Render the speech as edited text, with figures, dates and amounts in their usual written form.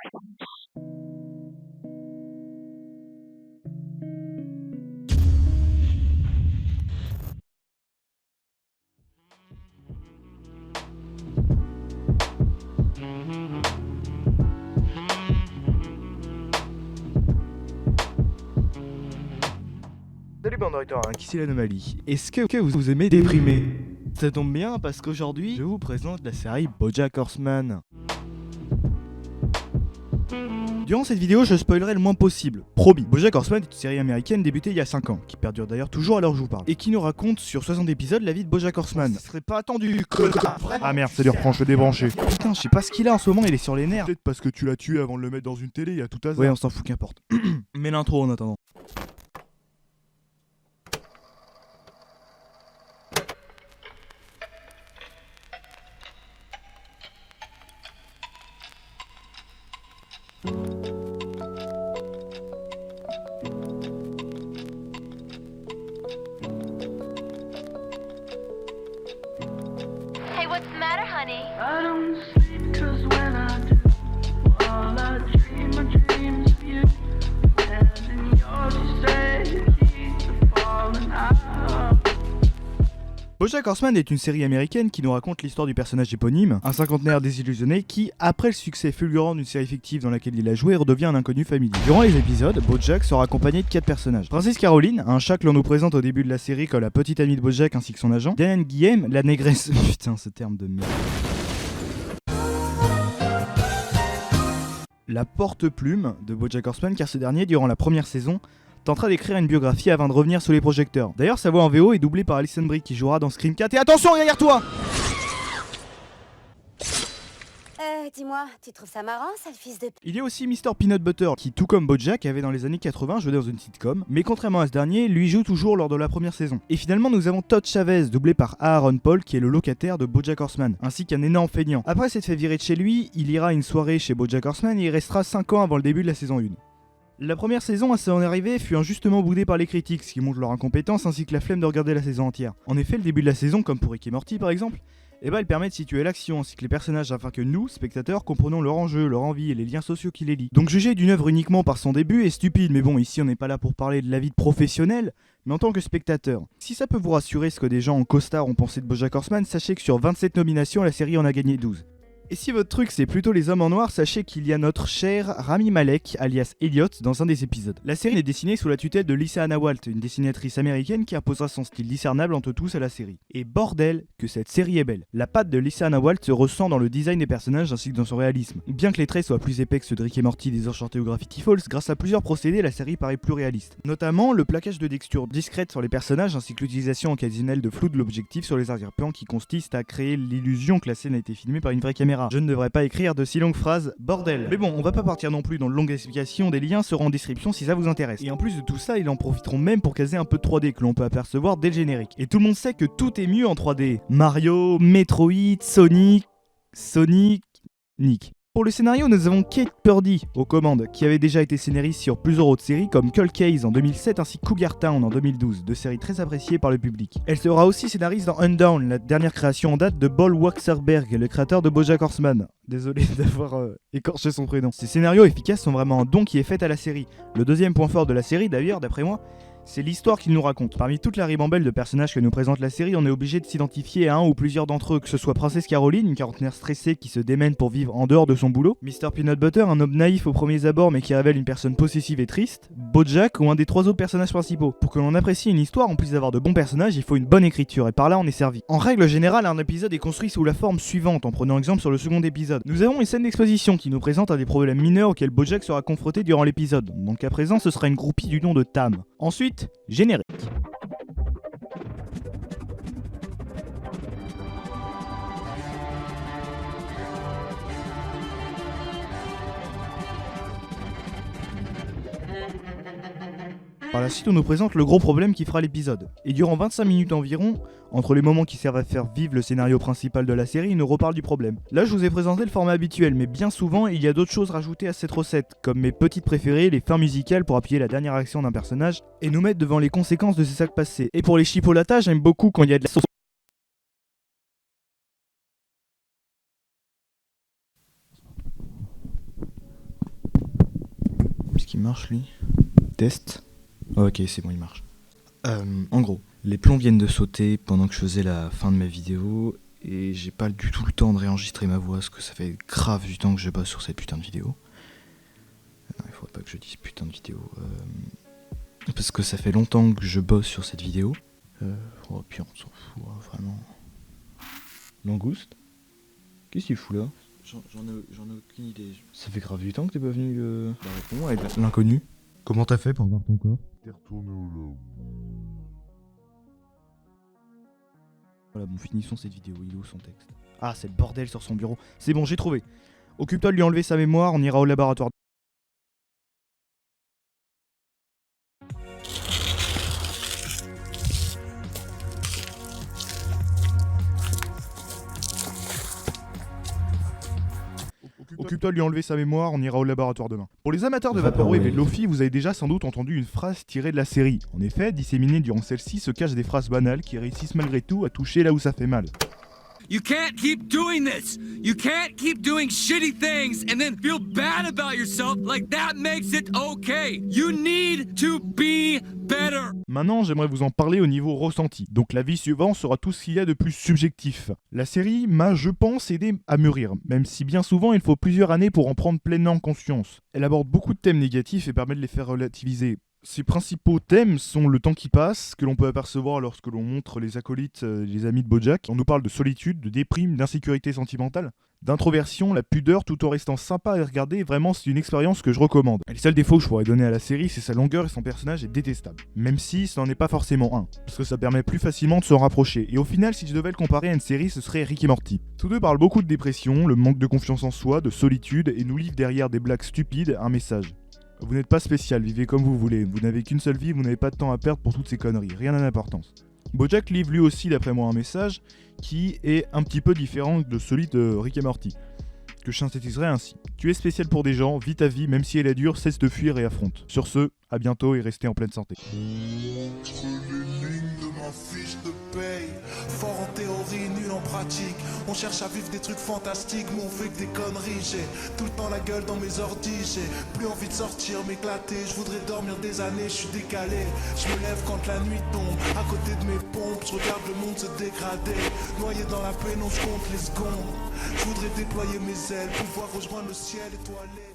Salut bande de retards, qui c'est l'anomalie? Est-ce que vous aimez déprimer? Ça tombe bien parce qu'aujourd'hui, je vous présente la série BoJack Horseman. Durant cette vidéo, je spoilerai le moins possible. Promis. BoJack Horseman est une série américaine débutée il y a 5 ans, qui perdure d'ailleurs toujours à l'heure où je vous parle, et qui nous raconte sur 60 épisodes la vie de BoJack Horseman. Ce serait pas attendu, Ah merde, c'est dur, je vais débrancher. Putain, je sais pas ce qu'il a en ce moment, il est sur les nerfs. Peut-être parce que tu l'as tué avant de le mettre dans une télé, il y a tout hasard. Ouais, on s'en fout, qu'importe. Mets l'intro en attendant. Hey, what's the matter, honey? I don't sleep 'cause when I do, all I dreams of you. And in yours you say you keep falling out. BoJack Horseman est une série américaine qui nous raconte l'histoire du personnage éponyme, un cinquantenaire désillusionné qui, après le succès fulgurant d'une série fictive dans laquelle il a joué, redevient un inconnu familier. Durant les épisodes, BoJack sera accompagné de 4 personnages. Princesse Caroline, un chat que l'on nous présente au début de la série comme la petite amie de BoJack ainsi que son agent. Diane Guillem, la négresse... Putain, ce terme de merde. La porte-plume de BoJack Horseman, car ce dernier, durant la première saison, tentera d'écrire une biographie avant de revenir sous les projecteurs. D'ailleurs, sa voix en VO est doublée par Alison Brie qui jouera dans Scream 4. Et attention, derrière toi! Dis-moi, tu trouves ça marrant, sale fils de... Il y a aussi Mr. Peanut Butter, qui tout comme BoJack avait dans les années 80 joué dans une sitcom, mais contrairement à ce dernier, lui joue toujours lors de la première saison. Et finalement, nous avons Todd Chavez, doublé par Aaron Paul, qui est le locataire de BoJack Horseman, ainsi qu'un énorme feignant. Après s'être fait virer de chez lui, il ira à une soirée chez BoJack Horseman et il restera 5 ans avant le début de la saison 1. La première saison à son arrivée fut injustement boudée par les critiques, ce qui montre leur incompétence ainsi que la flemme de regarder la saison entière. En effet, le début de la saison, comme pour Rick et Morty par exemple, elle permet de situer l'action ainsi que les personnages afin que nous, spectateurs, comprenons leur enjeu, leur envie et les liens sociaux qui les lient. Donc juger d'une œuvre uniquement par son début est stupide, mais bon, ici on n'est pas là pour parler de la vie de professionnel, mais en tant que spectateur. Si ça peut vous rassurer ce que des gens en costard ont pensé de BoJack Horseman, sachez que sur 27 nominations, la série en a gagné 12. Et si votre truc c'est plutôt les hommes en noir, sachez qu'il y a notre cher Rami Malek, alias Elliot, dans un des épisodes. La série est dessinée sous la tutelle de Lisa Anna Walt, une dessinatrice américaine qui imposera son style discernable entre tous à la série. Et bordel, que cette série est belle. La patte de Lisa Anna Walt se ressent dans le design des personnages ainsi que dans son réalisme. Bien que les traits soient plus épais que ceux de Rick et Morty des Enchantés ou Gravity Falls, grâce à plusieurs procédés, la série paraît plus réaliste. Notamment le plaquage de textures discrètes sur les personnages ainsi que l'utilisation occasionnelle de flou de l'objectif sur les arrière-plans qui consiste à créer l'illusion que la scène a été filmée par une vraie caméra. Je ne devrais pas écrire de si longues phrases, bordel. Mais bon, on va pas partir non plus dans de longues explications, des liens seront en description si ça vous intéresse. Et en plus de tout ça, ils en profiteront même pour caser un peu de 3D que l'on peut apercevoir dès le générique. Et tout le monde sait que tout est mieux en 3D. Mario, Metroid, Sonic... Nick. Pour le scénario, nous avons Kate Purdy aux commandes, qui avait déjà été scénariste sur plusieurs autres séries comme Cold Case en 2007 ainsi que Cougar Town en 2012, deux séries très appréciées par le public. Elle sera aussi scénariste dans Undown, la dernière création en date de Paul Waxerberg, le créateur de BoJack Horseman. Désolé d'avoir écorché son prénom. Ces scénarios efficaces sont vraiment un don qui est fait à la série. Le deuxième point fort de la série, d'ailleurs, d'après moi, c'est l'histoire qu'il nous raconte. Parmi toute la ribambelle de personnages que nous présente la série, on est obligé de s'identifier à un ou plusieurs d'entre eux, que ce soit Princesse Caroline, une quarantenaire stressée qui se démène pour vivre en dehors de son boulot, Mr. Peanut Butter, un homme naïf aux premiers abords mais qui révèle une personne possessive et triste, BoJack ou un des 3 autres personnages principaux. Pour que l'on apprécie une histoire, en plus d'avoir de bons personnages, il faut une bonne écriture, et par là on est servi. En règle générale, un épisode est construit sous la forme suivante, en prenant exemple sur le second épisode. Nous avons une scène d'exposition qui nous présente un des problèmes mineurs auxquels BoJack sera confronté durant l'épisode, donc à présent ce sera une groupie du nom de Tam. Ensuite, générique. Par la suite, on nous présente le gros problème qui fera l'épisode. Et durant 25 minutes environ, entre les moments qui servent à faire vivre le scénario principal de la série, il nous reparle du problème. Là, je vous ai présenté le format habituel, mais bien souvent, il y a d'autres choses rajoutées à cette recette, comme mes petites préférées, les fins musicales pour appuyer la dernière action d'un personnage, et nous mettre devant les conséquences de ses actes passés. Et pour les chipolatas, j'aime beaucoup quand il y a de la sauce. qu'il marche lui. Test. Ok, c'est bon, il marche. En gros, les plombs viennent de sauter pendant que je faisais la fin de ma vidéo et j'ai pas du tout le temps de réenregistrer ma voix parce que ça fait grave du temps que je bosse sur cette putain de vidéo. Non, il faudrait pas que je dise putain de vidéo. Parce que ça fait longtemps que je bosse sur cette vidéo. Puis on s'en fout, hein, vraiment. Langouste ? Qu'est-ce qu'il fout là ? J'en ai aucune idée. Ça fait grave du temps que t'es pas venu réponds avec l'inconnu. Comment t'as fait pour voir ton corps? T'es retourné au labo. Voilà, bon, finissons cette vidéo. Il est où son texte? Ah, c'est le bordel sur son bureau. C'est bon, j'ai trouvé. Occupe-toi de lui enlever sa mémoire, on ira au laboratoire. Occupe-toi de lui enlever sa mémoire, on ira au laboratoire demain. Pour les amateurs de Vaporwave et de Lofi, vous avez déjà sans doute entendu une phrase tirée de la série. En effet, disséminée durant celle-ci se cachent des phrases banales qui réussissent malgré tout à toucher là où ça fait mal. You can't keep doing this. You can't keep doing shitty things and then feel bad about yourself like that makes it okay. You need to be better. Maintenant, j'aimerais vous en parler au niveau ressenti. Donc l'avis suivant sera tout ce qu'il y a de plus subjectif. La série m'a, je pense, aidé à mûrir, même si bien souvent il faut plusieurs années pour en prendre pleinement conscience. Elle aborde beaucoup de thèmes négatifs et permet de les faire relativiser. Ses principaux thèmes sont le temps qui passe, que l'on peut apercevoir lorsque l'on montre les acolytes, les amis de Bojack. On nous parle de solitude, de déprime, d'insécurité sentimentale, d'introversion, la pudeur, tout en restant sympa à regarder. Vraiment, c'est une expérience que je recommande. Et les seuls défauts que je pourrais donner à la série, c'est sa longueur et son personnage est détestable. Même si ce n'en est pas forcément un, parce que ça permet plus facilement de s'en rapprocher. Et au final, si je devais le comparer à une série, ce serait Rick et Morty. Tous deux parlent beaucoup de dépression, le manque de confiance en soi, de solitude, et nous livrent derrière des blagues stupides un message. Vous n'êtes pas spécial, vivez comme vous voulez. Vous n'avez qu'une seule vie, vous n'avez pas de temps à perdre pour toutes ces conneries. Rien n'a d'importance. Bojack livre lui aussi, d'après moi, un message qui est un petit peu différent de celui de Rick et Morty, que je synthétiserai ainsi. Tu es spécial pour des gens, vis ta vie, même si elle est dure, cesse de fuir et affronte. Sur ce, à bientôt et restez en pleine santé. Entre les lignes de ma fiche de paye, fort en théorie, nul en pratique. On cherche à vivre des trucs fantastiques, mais on fait que des conneries. J'ai tout le temps la gueule dans mes ordis, j'ai plus envie de sortir, m'éclater. Je voudrais dormir des années, je suis décalé. Je me lève quand la nuit tombe, à côté de mes pompes, je regarde le monde se dégrader. Noyé dans la pénombre, je compte les secondes. Je voudrais déployer mes ailes, pouvoir rejoindre le ciel étoilé.